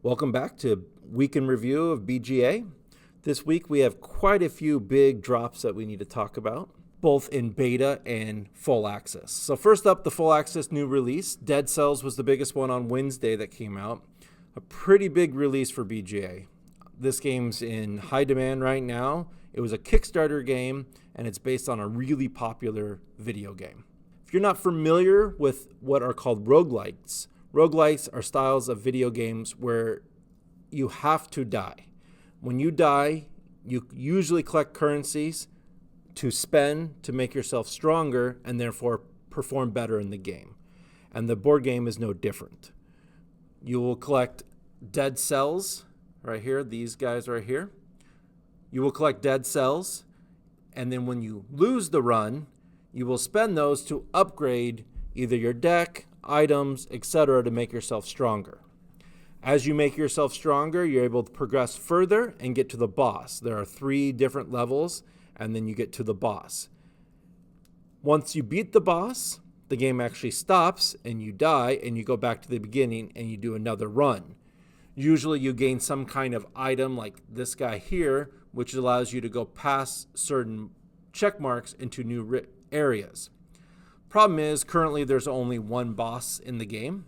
Welcome back to Week in Review of BGA. This week we have quite a few big drops that we need to talk about, both in beta and full access. So first up, the full access new release. Dead Cells was the biggest one on Wednesday that came out. A pretty big release for BGA. This game's in high demand right now. It was a Kickstarter game, and it's based on a really popular video game. If you're not familiar with what are called roguelites, roguelites are styles of video games where you have to die. When you die, you usually collect currencies to spend to make yourself stronger and therefore perform better in the game. And the board game is no different. You will collect dead cells right here, these guys right here. You will collect dead cells, and then when you lose the run, you will spend those to upgrade either your deck, items, etc. to make yourself stronger. As you make yourself stronger, you're able to progress further and get to the boss. There are 3 different levels, and then you get to the boss. Once you beat the boss, the game actually stops and you die and you go back to the beginning and you do another run. Usually you gain some kind of item like this guy here, which allows you to go past certain check marks into new areas. Problem is, currently there's only one boss in the game.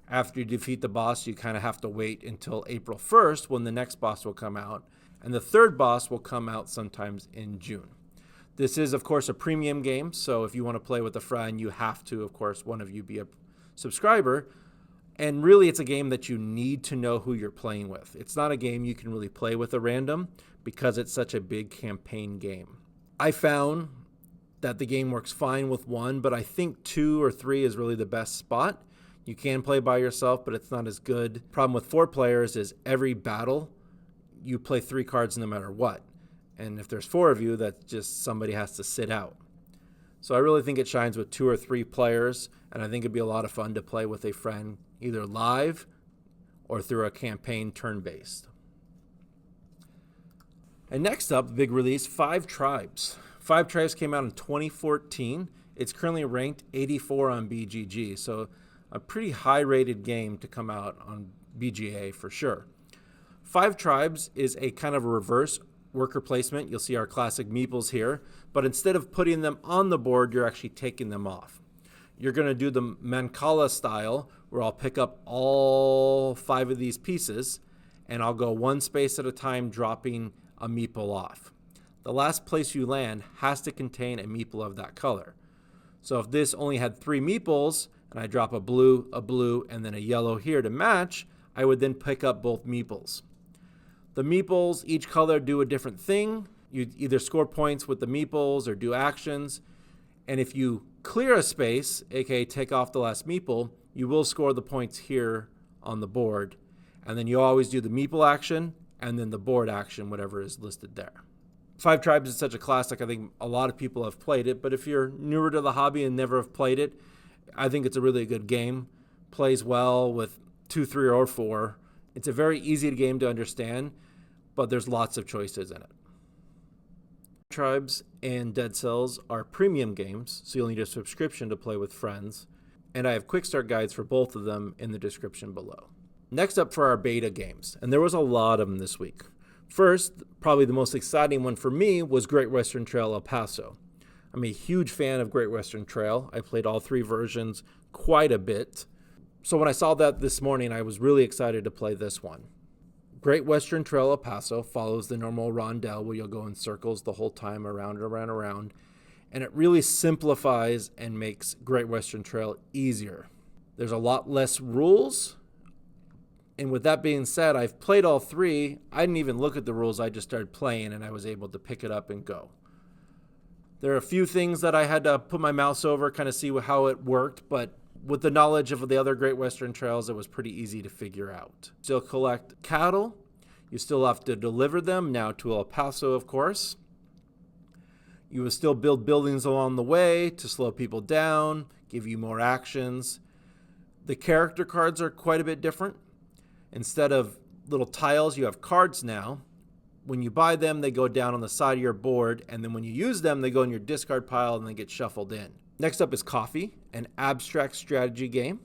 After you defeat the boss, you kind of have to wait until April 1st when the next boss will come out. And the third boss will come out sometimes in June. This is, of course, a premium game, so if you want to play with a friend, you have to, of course, one of you be a subscriber. And really, it's a game that you need to know who you're playing with. It's not a game you can really play with a random because it's such a big campaign game. I found that the game works fine with 1, but I think 2 or 3 is really the best spot. You can play by yourself, but it's not as good. Problem with 4 players is every battle, you play 3 cards no matter what. And if there's 4 of you, that's just somebody has to sit out. So I really think it shines with 2 or 3 players, and I think it'd be a lot of fun to play with a friend, either live or through a campaign turn-based. And next up, big release, 5 Tribes. 5 Tribes came out in 2014. It's currently ranked 84 on BGG, so a pretty high-rated game to come out on BGA for sure. 5 Tribes is a kind of a reverse worker placement. You'll see our classic meeples here, but instead of putting them on the board, you're actually taking them off. You're going to do the Mancala style, where I'll pick up all 5 of these pieces, and I'll go 1 space at a time, dropping a meeple off. The last place you land has to contain a meeple of that color. So if this only had 3 meeples, and I drop a blue, and then a yellow here to match, I would then pick up both meeples. The meeples, each color do a different thing. You either score points with the meeples or do actions. And if you clear a space, aka take off the last meeple, you will score the points here on the board. And then you always do the meeple action and then the board action, whatever is listed there. 5 Tribes is such a classic. I think a lot of people have played it, but if you're newer to the hobby and never have played it, I think it's a really good game. Plays well with 2, 3, or 4. It's a very easy game to understand, but there's lots of choices in it. Tribes and Dead Cells are premium games, so you'll need a subscription to play with friends, and I have Quickstart guides for both of them in the description below. Next up for our beta games, and there was a lot of them this week. First, probably the most exciting one for me was Great Western Trail El Paso. I'm a huge fan of Great Western Trail. I played all 3 versions quite a bit. So when I saw that this morning, I was really excited to play this one. Great Western Trail El Paso follows the normal rondel where you'll go in circles the whole time, around and around and around. And it really simplifies and makes Great Western Trail easier. There's a lot less rules. And with that being said, I've played all 3. I didn't even look at the rules. I just started playing and I was able to pick it up and go. There are a few things that I had to put my mouse over, kind of see how it worked, but with the knowledge of the other Great Western Trails, it was pretty easy to figure out. Still collect cattle. You still have to deliver them, now to El Paso, of course. You will still build buildings along the way to slow people down, give you more actions. The character cards are quite a bit different. Instead of little tiles, you have cards now. When you buy them, they go down on the side of your board, and then when you use them, they go in your discard pile and they get shuffled in. Next up is Coffee, an abstract strategy game.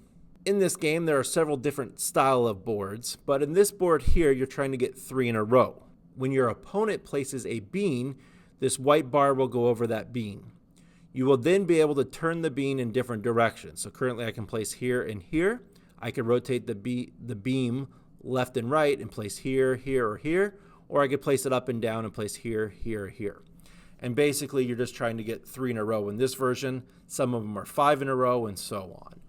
In this game, there are several different style of boards, but in this board here, you're trying to get 3 in a row. When your opponent places a bean, this white bar will go over that bean. You will then be able to turn the bean in different directions. So currently I can place here and here. I can rotate the beam left and right and place here, here, or here, or I could place it up and down and place here, here, here. And basically you're just trying to get 3 in a row in this version. Some of them are 5 in a row and so on.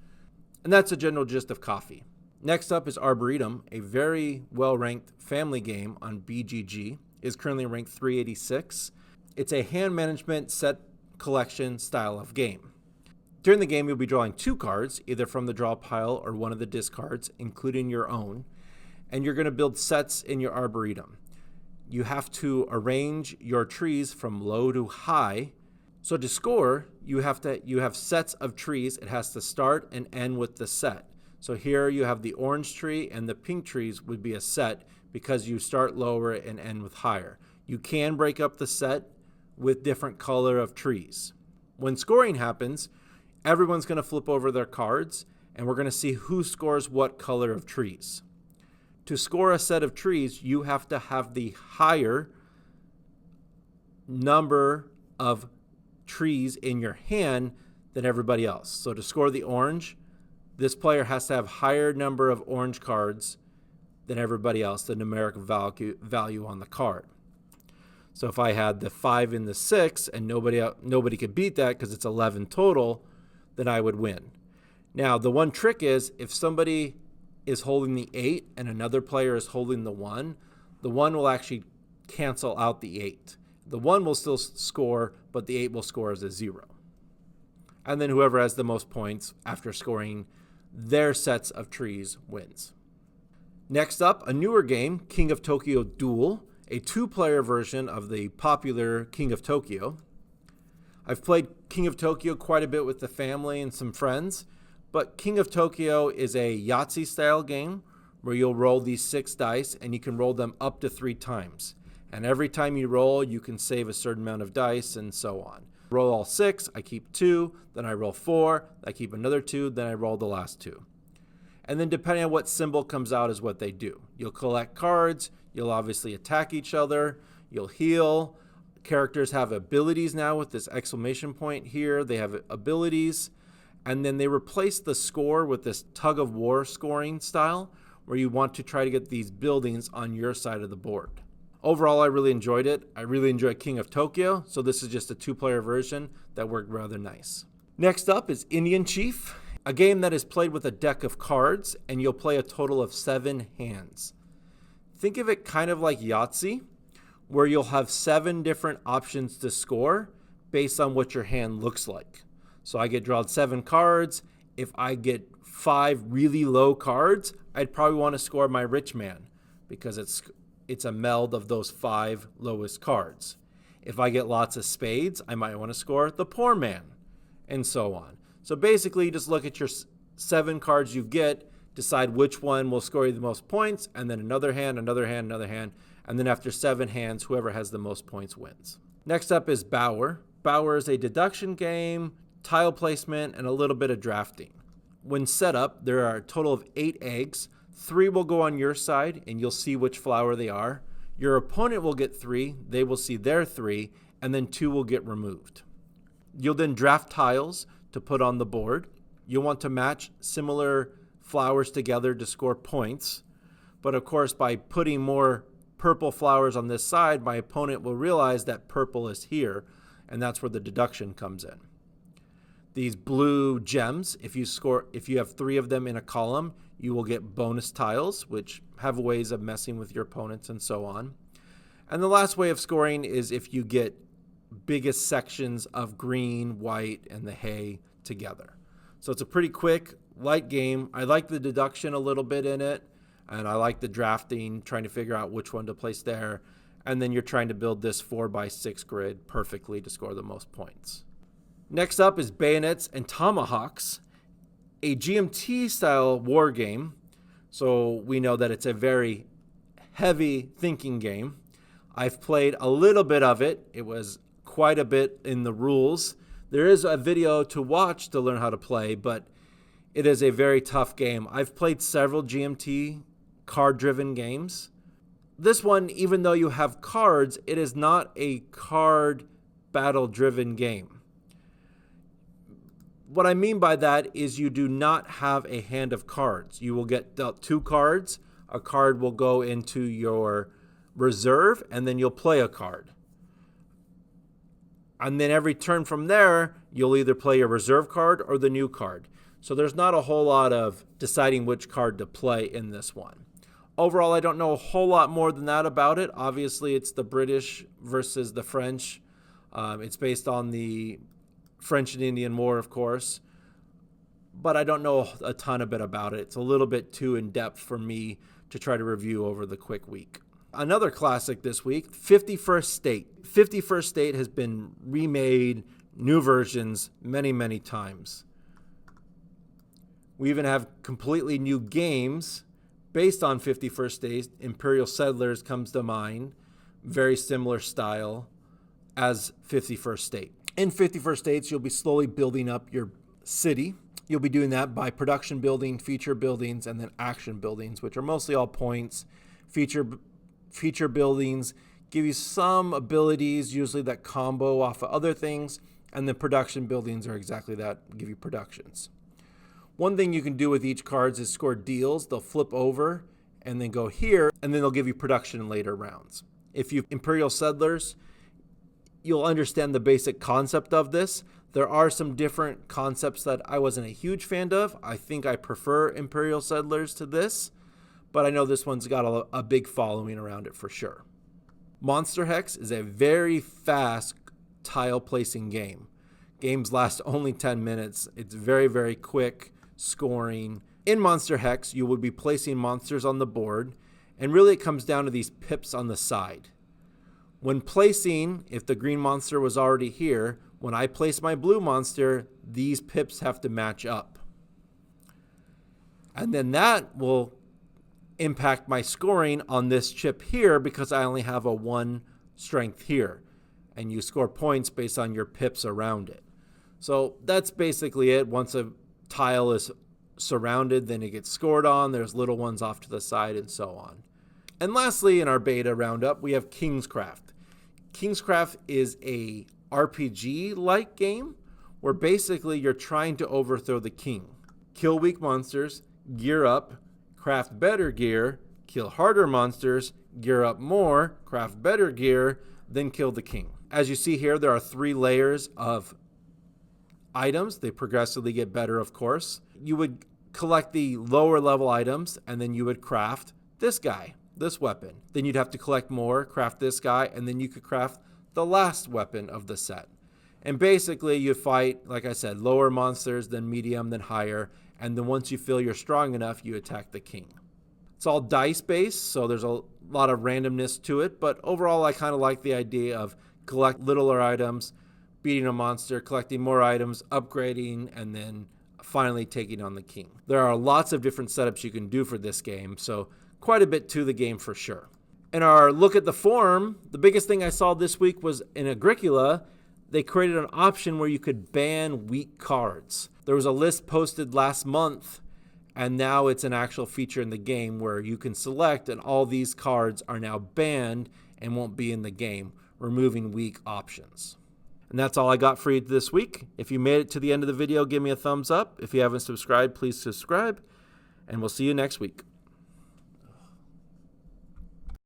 And that's the general gist of coffee. Next up is Arboretum, a very well-ranked family game on BGG. It is currently ranked 386. It's a hand management set collection style of game. During the game, you'll be drawing 2 cards, either from the draw pile or one of the discards, including your own. And you're going to build sets in your Arboretum. You have to arrange your trees from low to high. So to score, you have sets of trees. It has to start and end with the set. So here you have the orange tree and the pink trees would be a set because you start lower and end with higher. You can break up the set with different color of trees. When scoring happens, everyone's going to flip over their cards and we're going to see who scores what color of trees. To score a set of trees, you have to have the higher number of trees in your hand than everybody else. So to score the orange, this player has to have higher number of orange cards than everybody else, the numeric value on the card. So if I had the 5 and the 6 and nobody could beat that because it's 11 total, then I would win. Now the one trick is if somebody is holding the 8 and another player is holding the 1 will actually cancel out the 8. The 1 will still score, but the 8 will score as a 0. And then whoever has the most points after scoring their sets of trees wins. Next up, a newer game, King of Tokyo Duel, a 2-player version of the popular King of Tokyo. I've played King of Tokyo quite a bit with the family and some friends, but King of Tokyo is a Yahtzee-style game where you'll roll these 6 dice and you can roll them up to 3 times. And every time you roll, you can save a certain amount of dice and so on. Roll all 6, I keep 2, then I roll 4, I keep another 2, then I roll the last 2. And then depending on what symbol comes out is what they do. You'll collect cards, you'll obviously attack each other, you'll heal. Characters have abilities now with this exclamation point here. They have abilities. And then they replace the score with this tug of war scoring style where you want to try to get these buildings on your side of the board. Overall, I really enjoyed it. I really enjoyed King of Tokyo, so this is just a 2-player version that worked rather nice. Next up is Indian Chief, a game that is played with a deck of cards, and you'll play a total of 7 hands. Think of it kind of like Yahtzee, where you'll have 7 different options to score based on what your hand looks like. So I get drawn 7 cards. If I get 5 really low cards, I'd probably want to score my rich man because it's a meld of those 5 lowest cards. If I get lots of spades, I might want to score the poor man, and so on. So basically, you just look at your 7 cards you get, decide which one will score you the most points, and then another hand, another hand, another hand, and then after 7 hands, whoever has the most points wins. Next up is Bower. Bower is a deduction game, tile placement, and a little bit of drafting. When set up, there are a total of 8 eggs. 3 will go on your side, and you'll see which flower they are. Your opponent will get 3, they will see their 3, and then 2 will get removed. You'll then draft tiles to put on the board. You'll want to match similar flowers together to score points. But of course, by putting more purple flowers on this side, my opponent will realize that purple is here, and that's where the deduction comes in. These blue gems, if you have 3 of them in a column, you will get bonus tiles, which have ways of messing with your opponents and so on. And the last way of scoring is if you get biggest sections of green, white, and the hay together. So it's a pretty quick, light game. I like the deduction a little bit in it, and I like the drafting, trying to figure out which one to place there. And then you're trying to build this 4x6 grid perfectly to score the most points. Next up is Bayonets and Tomahawks, a GMT-style war game. So we know that it's a very heavy thinking game. I've played a little bit of it. It was quite a bit in the rules. There is a video to watch to learn how to play, but it is a very tough game. I've played several GMT card-driven games. This one, even though you have cards, it is not a card battle-driven game. What I mean by that is you do not have a hand of cards. You will get dealt 2 cards. A card will go into your reserve, and then you'll play a card. And then every turn from there, you'll either play your reserve card or the new card. So there's not a whole lot of deciding which card to play in this one. Overall, I don't know a whole lot more than that about it. Obviously, it's the British versus the French. It's based on the French and Indian War, of course. But I don't know a ton of bit about it. It's a little bit too in-depth for me to try to review over the quick week. Another classic this week, 51st State. 51st State has been remade, new versions, many, many times. We even have completely new games based on 51st State. Imperial Settlers comes to mind, very similar style as 51st State. In 51st States, you'll be slowly building up your city. You'll be doing that by production building, feature buildings, and then action buildings, which are mostly all points. Feature buildings give you some abilities, usually that combo off of other things, and then production buildings are exactly that, give you productions. One thing you can do with each cards is score deals. They'll flip over and then go here, and then they'll give you production in later rounds. If you have Imperial Settlers, you'll understand the basic concept of this. There are some different concepts that I wasn't a huge fan of. I think I prefer Imperial Settlers to this, but I know this one's got a big following around it for sure. Monster Hex is a very fast tile placing game. Games last only 10 minutes. It's very, very quick scoring. In Monster Hex, you will be placing monsters on the board, and really it comes down to these pips on the side. When placing, if the green monster was already here, when I place my blue monster, these pips have to match up. And then that will impact my scoring on this chip here because I only have a 1 strength here. And you score points based on your pips around it. So that's basically it. Once a tile is surrounded, then it gets scored on. There's little ones off to the side and so on. And lastly, in our beta roundup, we have Kingscraft. Kingscraft is a RPG-like game where basically you're trying to overthrow the king. Kill weak monsters, gear up, craft better gear, kill harder monsters, gear up more, craft better gear, then kill the king. As you see here, there are 3 layers of items. They progressively get better, of course. You would collect the lower level items, and then you would craft this guy, this weapon. Then you'd have to collect more, craft this guy, and then you could craft the last weapon of the set. And basically you fight, like I said, lower monsters, then medium, then higher, and then once you feel you're strong enough, you attack the king. It's all dice based, so there's a lot of randomness to it, but overall I kind of like the idea of collect littler items, beating a monster, collecting more items, upgrading, and then finally taking on the king. There are lots of different setups you can do for this game, so quite a bit to the game for sure. In our look at the forum, the biggest thing I saw this week was in Agricola, they created an option where you could ban weak cards. There was a list posted last month, and now it's an actual feature in the game where you can select, and all these cards are now banned and won't be in the game, removing weak options. And that's all I got for you this week. If you made it to the end of the video, give me a thumbs up. If you haven't subscribed, please subscribe, and we'll see you next week.